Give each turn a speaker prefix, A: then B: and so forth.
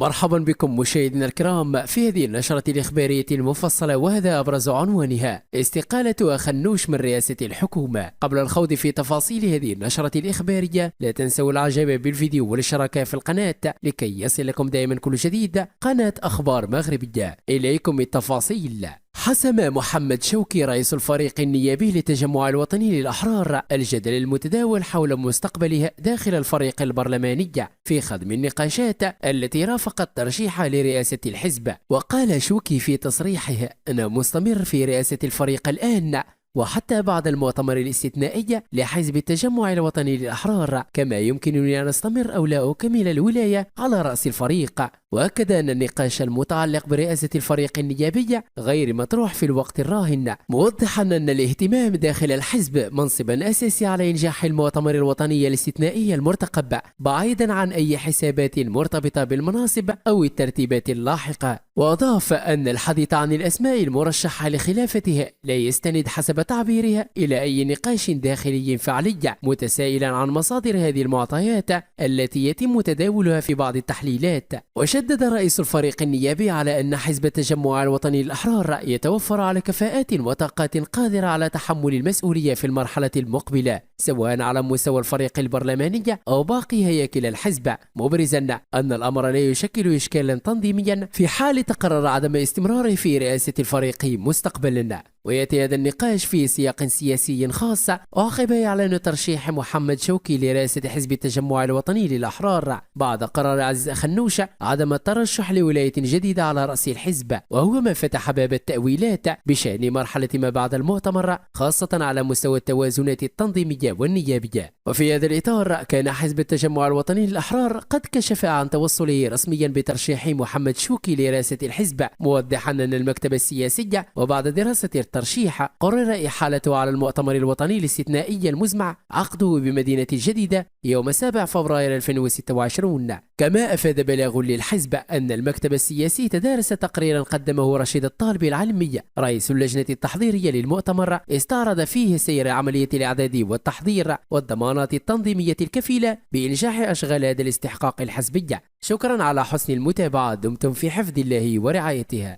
A: مرحبا بكم مشاهدينا الكرام في هذه النشرة الإخبارية المفصلة، وهذا أبرز عنوانها: استقالة أخنوش من رئاسة الحكومة. قبل الخوض في تفاصيل هذه النشرة الإخبارية، لا تنسوا الإعجاب بالفيديو والاشتراك في القناة لكي يصلكم دائما كل جديد. قناة أخبار مغربية، إليكم التفاصيل. حسم محمد شوقي رئيس الفريق النيابي للتجمع الوطني للأحرار الجدل المتداول حول مستقبله داخل الفريق البرلماني في خضم النقاشات التي رافقت ترشيحه لرئاسة الحزب. وقال شوقي في تصريحه: أنا مستمر في رئاسة الفريق الآن وحتى بعد المؤتمر الاستثنائي لحزب التجمع الوطني للأحرار، كما يمكنني أن أستمر أو لا أكمل الولاية على رأس الفريق. وأكد أن النقاش المتعلق برئاسة الفريق النيابي غير مطروح في الوقت الراهن، موضحا أن الاهتمام داخل الحزب منصبا أساسي على إنجاح المؤتمر الوطني الاستثنائي المرتقب، بعيدا عن أي حسابات مرتبطة بالمناصب أو الترتيبات اللاحقة. وأضاف أن الحديث عن الأسماء المرشحة لخلافته لا يستند حسب تعبيرها إلى أي نقاش داخلي فعلي، متسائلا عن مصادر هذه المعطيات التي يتم تداولها في بعض التحليلات. وشدد رئيس الفريق النيابي على أن حزب التجمع الوطني للأحرار يتوفر على كفاءات وطاقات قادرة على تحمل المسؤولية في المرحلة المقبلة، سواء على مستوى الفريق البرلماني أو باقي هياكل الحزب، مبرزا أن الأمر لا يشكل إشكالا تنظيميا في حال تقرر عدم استمراره في رئاسة الفريق مستقبلا. ويأتي هذا النقاش في سياق سياسي خاص عقب إعلان ترشيح محمد شوقي لرئاسة حزب التجمع الوطني للأحرار بعد قرار عزيز أخنوش عدم الترشح لولاية جديدة على رأس الحزب، وهو ما فتح باب التأويلات بشأن مرحلة ما بعد المؤتمر، خاصة على مستوى التوازنات التنظيمية والنيابية. وفي هذا الإطار كان حزب التجمع الوطني للأحرار قد كشف عن توصله رسميا بترشيح محمد شوقي لرئاسة الحزب، موضحا أن المكتب السياسي وبعد دراسة الترشيح قرر إحالته على المؤتمر الوطني الاستثنائي المزمع عقده بمدينة الجديدة يوم 7 فبراير 2026. كما أفاد بلاغ للحزب أن المكتب السياسي تدارس تقريرا قدمه رشيد الطالب العلمي رئيس اللجنة التحضيرية للمؤتمر، استعرض فيه سير عملية الإعداد والتحضير والضمانات التنظيمية الكفيلة بإنجاح أشغال هذا الاستحقاق الحزبي. شكرا على حسن المتابعة، دمتم في حفظ الله ورعايته.